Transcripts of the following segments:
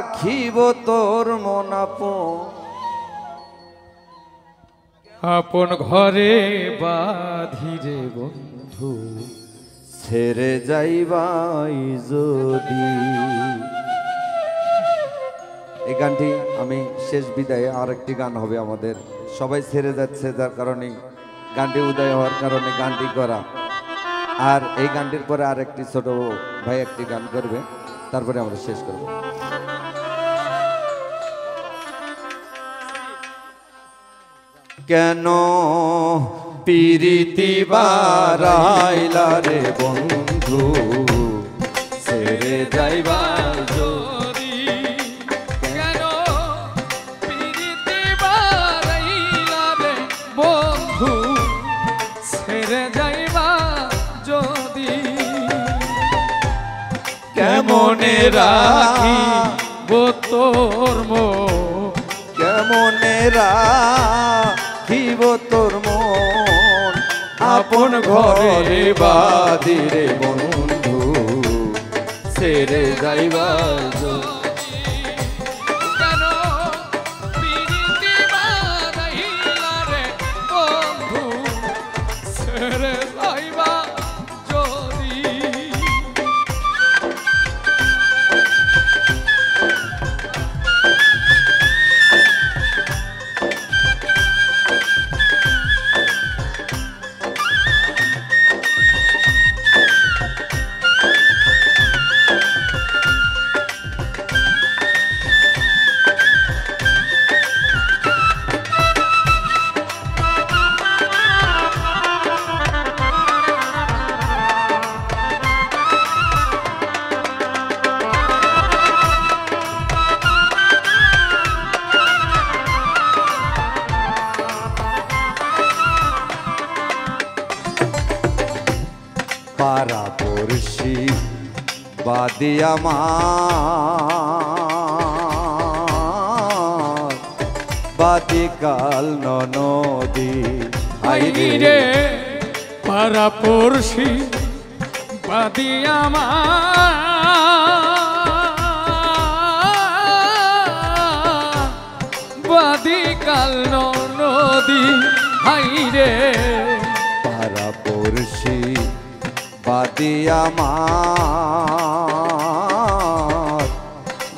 রাখিব তোর মন আপন ঘরে বাঁধিরে বন্ধু ছেড়ে যাইবাই যদি। এই গানটি আমি শেষ বিদায়ে আরেকটি গান হবে আমাদের, সবাই ছেড়ে যাচ্ছে যার কারণে গানটি উদয় হওয়ার কারণে গানটি করা। আর এই গানটির পরে আরেকটি ছোট ভাই একটি গান করবে, তারপরে আমরা শেষ করব। কেন পিরিতি বারাইলা রে বন্ধু ছেড়ে যাইবা যদি, কেন পিরিতি বারাইলা রে বন্ধু ছেড়ে যাইবা যদি, কেমনে রাখিব তোর মন, কেমনে রাখিব তোর মন আপন ঘরে বাঁধিরে বন্ধু ছেড়ে যাইবা যদি। কেন পিরিতি বারাইলা রে বন্ধু ছেড়ে যাইবা যদি। পাড়া পড়শি বাদি আমার বাদি কাল নদী আইরে পাড়া পড়শি বাদি আমার বাদি কাল নদী আইরে পাড়া পড়শি বাদি আমার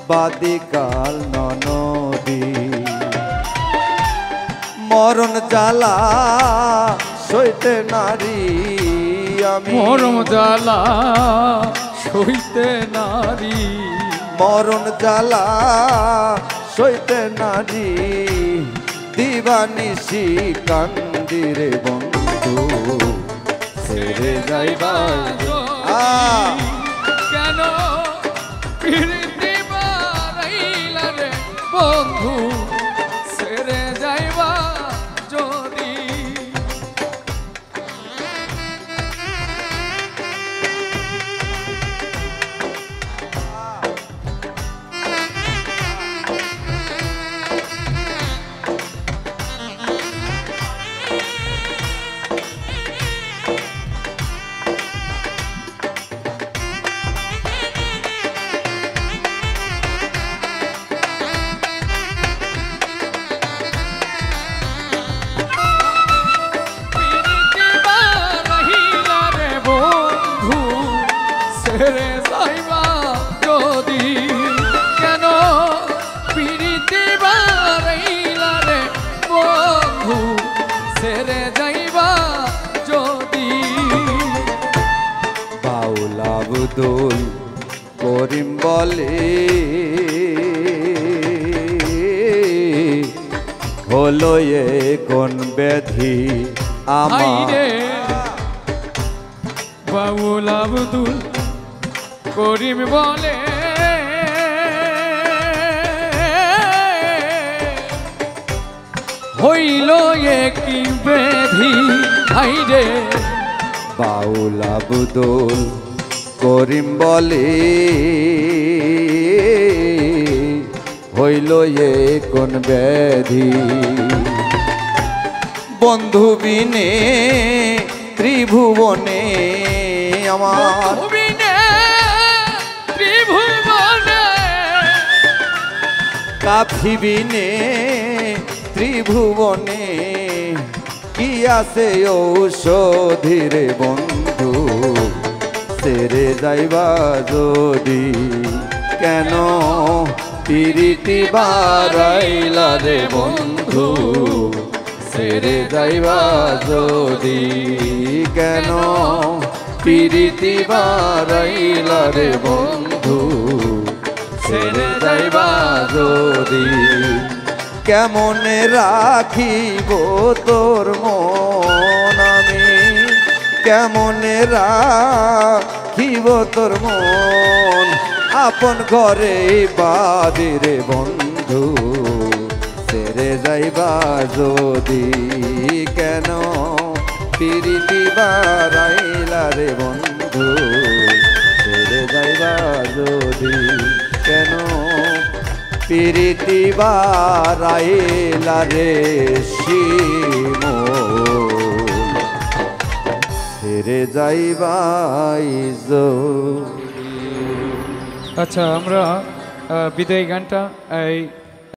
বাদি কাল নদী মরণ জ্বালা সইতে নারী আমি মরম জ্বালা সইতে নারী মরণ জ্বালা সইতে নারী দিবানিশি কান্দিরে বন্ধু ছেড়ে যাইবা কেন পিরিতি বারাইলা রে বন্ধু ছেড়ে যাইবা যদি। পিরিতি বারাইলা রে বন্ধু ছেড়ে যাইবা যদি, কেন পিরিতি বারাইলা রে বন্ধু ছেড়ে যাইবা যদি। বাউল আব্দুল করিম বলে হলো এ কোন ব্যাধি আমার আইরে বাউল আব্দুল করিম বলে হইল কি ব্যাধি আইরে বাউল আব্দুল করিম বলে হইল এ কোন ব্যাধি বন্ধু বিনে ত্রিভুবনে আমার ত্রিভুবনে ভাবিবিনে ত্রিভুবনে কি আছে ঔষধিরে বন্ধু সেরে যাইবা যদি কেন পিরিতি বারাইলা রে বন্ধু সেরে যাইবা যদি কেন পিরিতি বারাইলা রে বন্ধু সেরে যাইবা যদি কেমনে রাখিব তোর মন আমি কেমনে রাখিব তোর মন আপন ঘরে বাদিরে বন্ধু সেরে যাইবা যদি কেন পিরিতি বারাইলা রে বন্ধু সেরে যাইবা যদি কেন পিরিতি বারাইলা রে শিমুল সেরে যাইবাই যদি। আচ্ছা আমরা বিদায় গানটা এই